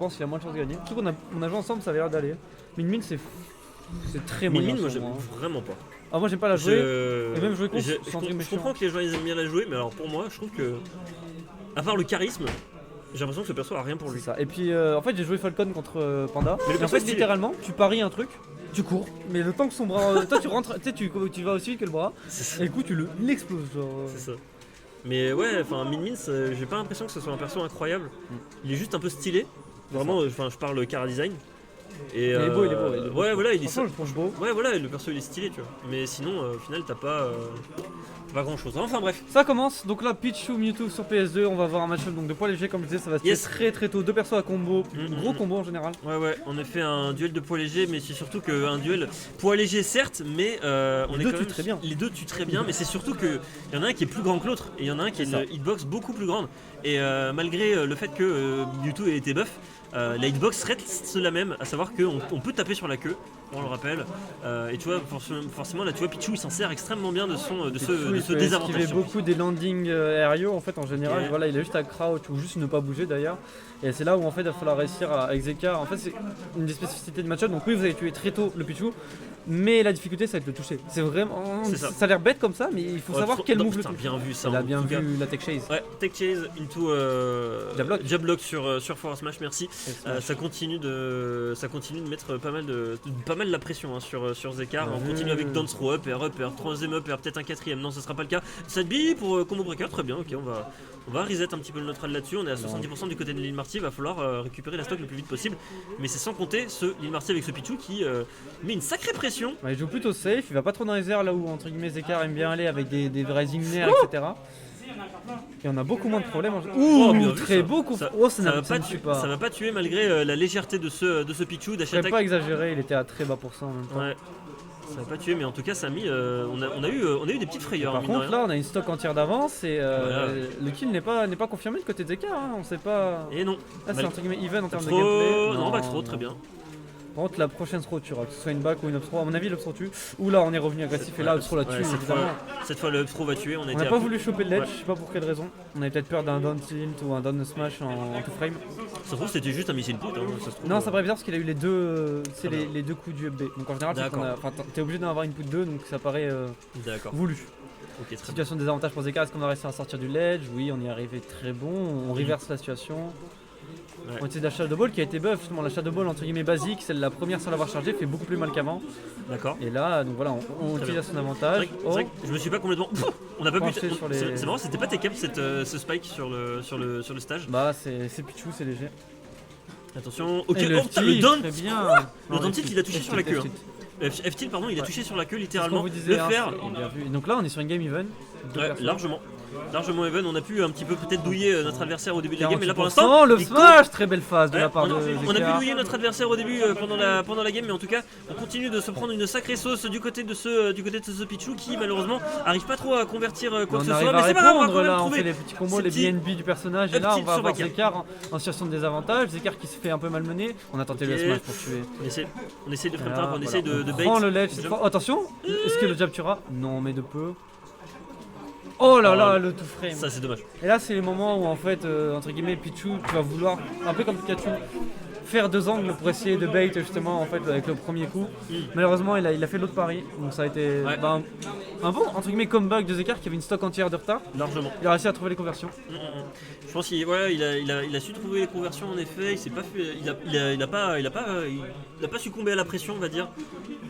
Je pense qu'il a moins de chances de gagner. Surtout qu'on a joué ensemble, ça avait l'air d'aller. Min c'est très moyen. Min, moi j'aime vraiment pas. Ah, moi j'aime pas la jouer. Et même jouer contre, je comprends que les gens ils aiment bien la jouer, mais alors pour moi, je trouve que, à part le charisme, j'ai l'impression que ce perso a rien pour lui. Ça. Et puis en fait, j'ai joué Falcon contre Panda. Mais et en fait, littéralement, tu paries un truc, tu cours, mais le temps que son bras. Toi, tu rentres, tu vas aussi vite que le bras, et du coup, tu l'exploses. C'est ça. Mais ouais, enfin, Min, j'ai pas l'impression que ce soit un perso incroyable. Il est juste un peu stylé. Vraiment, enfin, je parle cara design. Et il est beau, il est beau. Ouais, voilà, il est je le trouve beau. Ouais, voilà, le perso il est stylé, tu vois. Mais sinon, au final, t'as pas grand chose. Enfin, bref. Ça commence. Donc là, Pichu, Mewtwo sur PS2. On va avoir un match-up donc de poids léger, comme je disais, ça va se faire très tôt. Deux persos à combo, gros combo en général. Ouais, on a fait un duel de poids léger, mais c'est surtout qu'un duel poids léger, certes, mais les deux tuent très bien. Les deux tuent très bien, mais c'est surtout qu'il y en a un qui est plus grand que l'autre, et il y en a un qui a une hitbox beaucoup plus grande. Et malgré le fait que Mewtwo ait été buff, la hitbox reste la même, à savoir qu'on peut taper sur la queue, on le rappelle. Et tu vois, forcément là tu vois Pichu il s'en sert extrêmement bien de ce désavantage. Il fait beaucoup des landings aériaux en fait en général. Voilà, il a juste à crouch ou juste ne pas bouger d'ailleurs. Et c'est là où en fait il va falloir réussir avec Zekar. En fait c'est une des spécificités du match-up. Donc oui, vous avez tué très tôt le Pichu, mais la difficulté ça va être le toucher. C'est vraiment, ça a l'air bête comme ça, mais il faut savoir quel move le touche. Bien vu ça. Il a bien vu la tech chase. Ouais, tech chase into jab block sur Forward Smash, merci. Ça continue de mettre pas mal la pression sur Zekar. On continue avec down throw up, air, troisième up, peut-être un quatrième. Non, ce sera pas le cas. Side B pour combo breaker, très bien. Ok, on va reset un petit peu le neutral là-dessus. On est à 70% du côté de Lil Marty. Il va falloir récupérer la stock le plus vite possible. Mais c'est sans compter ce Lil Marty avec ce Pichu qui met une sacrée pression. Il joue plutôt safe. Il va pas trop dans les airs là où entre guillemets Zekar aime bien aller avec des rising airs, etc. Et on a beaucoup moins de problèmes. Très beau coup. Ça va pas tuer malgré la légèreté de ce Pichu d'achat attaque. Pas exagéré, il était à très bas pourcent en même temps. Ouais. Ça va pas tuer, mais en tout cas ça a mis. On a eu des petites frayeurs. Par contre là on a une stock entière d'avance et le kill n'est pas confirmé du côté de Zekar. On sait pas. Et non. Là c'est entre guillemets even en termes de gameplay. Non, back throw, très bien. Par contre, la prochaine throw tuera, que ce soit une back ou une up throw. À mon avis, l'up throw tue. Ou là, on est revenu agressif et là, up throw la tue. Cette fois, le up throw va tuer. On n'a pas voulu choper le ledge, je sais pas pour quelle raison. On avait peut-être peur d'un down tilt ou un down smash en two frame. Ça se trouve, c'était juste un missile put. Non, ça paraît bizarre parce qu'il a eu les deux coups du up B. Donc en général, t'es obligé d'en avoir une put 2, donc ça paraît voulu. Okay, situation de désavantage pour Zekar. Est-ce qu'on va réussir à sortir du ledge? Oui, on y est arrivé très bon. On reverse la situation. On utilise la Shadow Ball qui a été buff, justement la Shadow Ball entre guillemets basique, celle la première sans l'avoir chargée fait beaucoup plus mal qu'avant. D'accord. Et là, donc voilà, on utilise à son avantage. C'est vrai que je me suis pas complètement. On n'a pas pu. C'est marrant, c'était pas TK ce spike sur le stage. Bah c'est Pichu, c'est léger. Attention, ok, le down tilt. Le down tilt il a touché sur la queue. F-tilt pardon, il a touché sur la queue littéralement. Le fer. Donc là on est sur une game even. Largement even, on a pu un petit peu peut-être douiller notre adversaire au début de la game, mais là pour l'instant le smash, très belle phase de la part de on a pu douiller notre adversaire au début pendant la game, mais en tout cas on continue de se prendre une sacrée sauce du côté de ce Pichu qui malheureusement arrive pas trop à convertir quoi que ce soit, mais c'est pas grave, on va quand même trouver. On fait les petits combos, les BNB du personnage, et là on va avoir Zekar en situation de désavantage, Zekar qui se fait un peu malmener, on a tenté le smash pour tuer. On essaie de frame trap, on essaie de bait. Prends le ledge, attention, est-ce que le jab tuera? Non, mais de peu. Oh là là, le tout frame. Ça c'est dommage. Et là c'est les moments où en fait, entre guillemets, Pichu, tu vas vouloir, un peu comme Pikachu, faire deux angles pour essayer de bait justement en fait avec le premier coup. Malheureusement il a fait l'autre pari, donc ça a été un bon entre guillemets comeback de Zekar qui avait une stock entière de retard. Largement. Il a réussi à trouver les conversions. Je pense qu'il a su trouver les conversions en effet. Il s'est pas fait, il a pas succombé à la pression on va dire.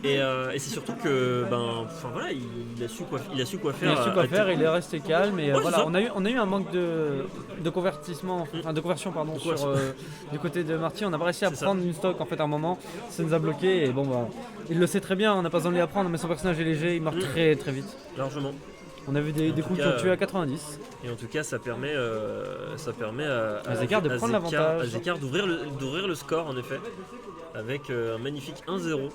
Et c'est surtout que voilà il a su quoi faire. Il est resté calme et voilà on a eu un manque de convertissement, de conversion pardon du côté de Marty. On a pas réussi à prendre une stock en fait à un moment, ça nous a bloqué et bon il le sait très bien, on n'a pas besoin de lui apprendre mais son personnage est léger, il meurt très très vite. Largement. On a vu des coups qui ont tué à 90. Et en tout cas ça permet à Zekar de prendre l'avantage. À Zekar d'ouvrir le score en effet. avec un magnifique 1-0. Donc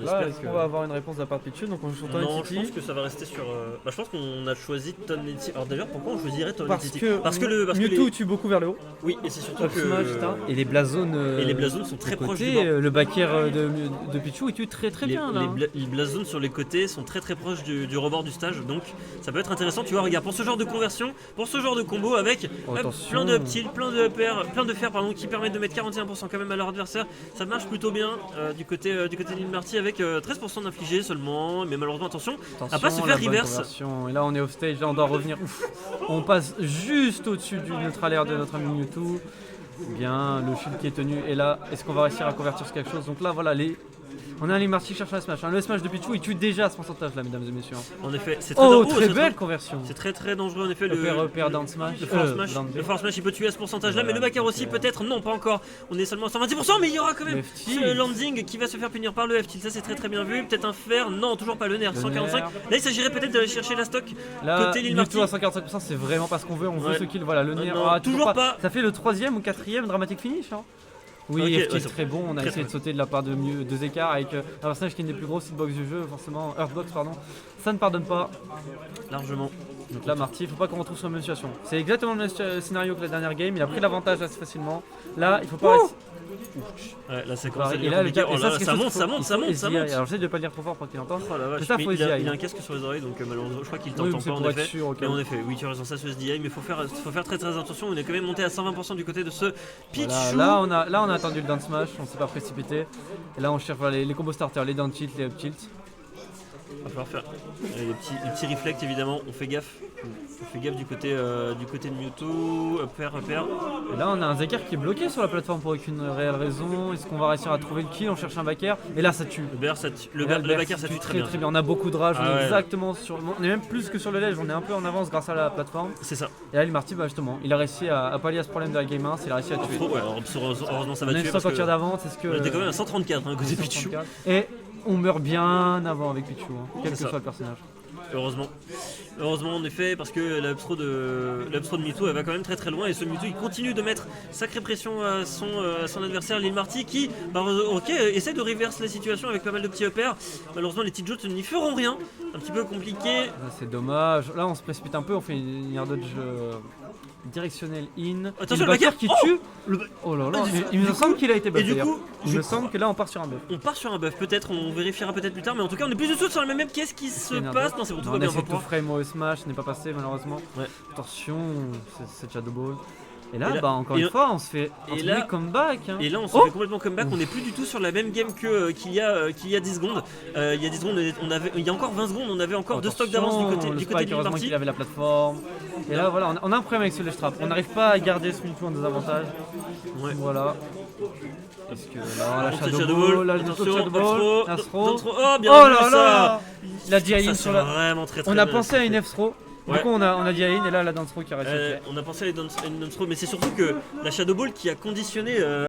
là, est-ce qu'on va avoir une réponse de la part de Pichu? Donc on joue sur Ton Non, Titi. je pense que ça va rester sur. Je pense qu'on a choisi Ton Titi. Alors d'ailleurs, pourquoi on choisirait Ton Titi? Parce que Mewtwo tue beaucoup vers le haut. Oui, et c'est surtout Up que. smash, etc. Et les Blazones. Et les Blazones sont très proches du bord. Le backer de Pichu, il tue très bien là. Les Blazones sur les côtés sont très proches du rebord du stage, donc ça peut être intéressant. Tu vois, regarde, pour ce genre de conversion, pour ce genre de combo avec plein de up-tilt, plein de fer qui permettent de mettre 41% quand même à leur adversaire, ça marche plutôt bien du côté de Lil Marty avec 13% d'infligé seulement, mais malheureusement attention à pas se faire reverse. Et là on est off stage, là on doit revenir. Ouf. On passe juste au-dessus du neutral air de notre ami Mewtwo. Bien, le shield qui est tenu, et là est-ce qu'on va réussir à convertir sur quelque chose? Donc là voilà, on a un Lil Marty qui cherche un smash. Le smash de Pichu il tue déjà à ce pourcentage là, mesdames et messieurs. En effet, c'est très très belle conversion. C'est très dangereux en effet. Le père down smash. Le force smash il peut tuer à ce pourcentage là, mais le backer aussi peut-être. Non, pas encore. On est seulement à 120%, mais il y aura quand même ce landing qui va se faire punir par le F-tilt. Ça c'est très bien vu. Peut-être un fer. Non, toujours pas le nerf. 145. Là il s'agirait peut-être d'aller chercher la stock. Côté Lil Marty. À 145%, c'est vraiment pas ce qu'on veut. On veut ce kill. Voilà, le nerf. Toujours pas. Ça fait le 3ème ou 4ème dramatique finish. Oui, F-tilt très bon, on a essayé de sauter de la part de Zekar avec un personnage qui est une des plus grosses hitbox du jeu, forcément, Earthbox pardon, ça ne pardonne pas. Largement. Donc là Marty, il faut pas qu'on retrouve sur la même situation. C'est exactement le même scénario que la dernière game, il a pris l'avantage assez facilement. Là, il faut pas rester... Ouais, là ça commence à devenir compliqué. Ça monte. Alors j'essaie de pas le dire trop fort pour qu'il entende. Oh la vache, il a un casque sur les oreilles donc malheureusement je crois qu'il t'entend pas en effet. Mais en effet, oui tu as raison, ça se SDI, mais faut faire très attention. On est quand même monté à 120% du côté de ce Pichu. Là on a attendu le down smash, on s'est pas précipité. Et là on cherche les combos starters, les down tilt, les up tilt. Il va falloir faire les petits reflects évidemment, on fait gaffe. On fait gaffe du côté de Mewtwo, upper. Et là on a un Zekar qui est bloqué sur la plateforme pour aucune réelle raison. Est-ce qu'on va réussir à trouver le kill? On cherche un backer et là ça tue. Le backer ça tue très bien. On a beaucoup de rage, on est exactement sur. On est même plus que sur le ledge, on est un peu en avance grâce à la plateforme. C'est ça. Et là Lil Marty justement, il a réussi à pallier à ce problème de la game 1, il a réussi à tuer. Heureusement ça va tuer. On a 100 tirs d'avance, est-ce que. On était quand même à 134 côté Pichu. Et on meurt bien avant avec Pichu, quel que soit le personnage. Heureusement en effet, parce que l'upstro de Mewtwo elle va quand même très loin et ce Mewtwo il continue de mettre sacrée pression à son adversaire Lil Marty qui essaie de reverse la situation avec pas mal de petits uppers. Malheureusement les petites joutes n'y feront rien, un petit peu compliqué. C'est dommage, là on se précipite un peu, on fait une air dodge directionnel in. Attention le backer qui tue. Oh là là, il me semble qu'il a été buff. Et du coup, il me semble que là on part sur un buff. On part sur un buff, peut-être, on vérifiera peut-être plus tard, mais en tout cas on est plus du tout sur la même. Qu'est-ce qui se passe? Non, c'est bon, tout va bien. On a essayé de tout frame au smash, n'est pas passé malheureusement. Ouais. Attention, c'est Shadow Ball. Et là, encore une fois, on se fait comeback. Et là, on se fait complètement comeback. On n'est plus du tout sur la même game qu'il y a 10 secondes. Il y a 10 secondes, il y a encore 20 secondes, on avait encore 2 stocks d'avance du côté de Lil Marty. Il avait la plateforme. Et là, voilà, on a un problème avec ce ledge trap. On n'arrive pas à garder ce Mewtwo en désavantage. Ouais. Voilà. Parce que là, la Shadow Ball, la Shadow Ball, la throw. Oh, bien vu ça. La DI sur la. Vraiment très on a pensé à une F-throw. Du coup on a dit Ain et là la dance throw qui a réussi. On a pensé à une dance throw, mais c'est surtout que la Shadow Ball qui a conditionné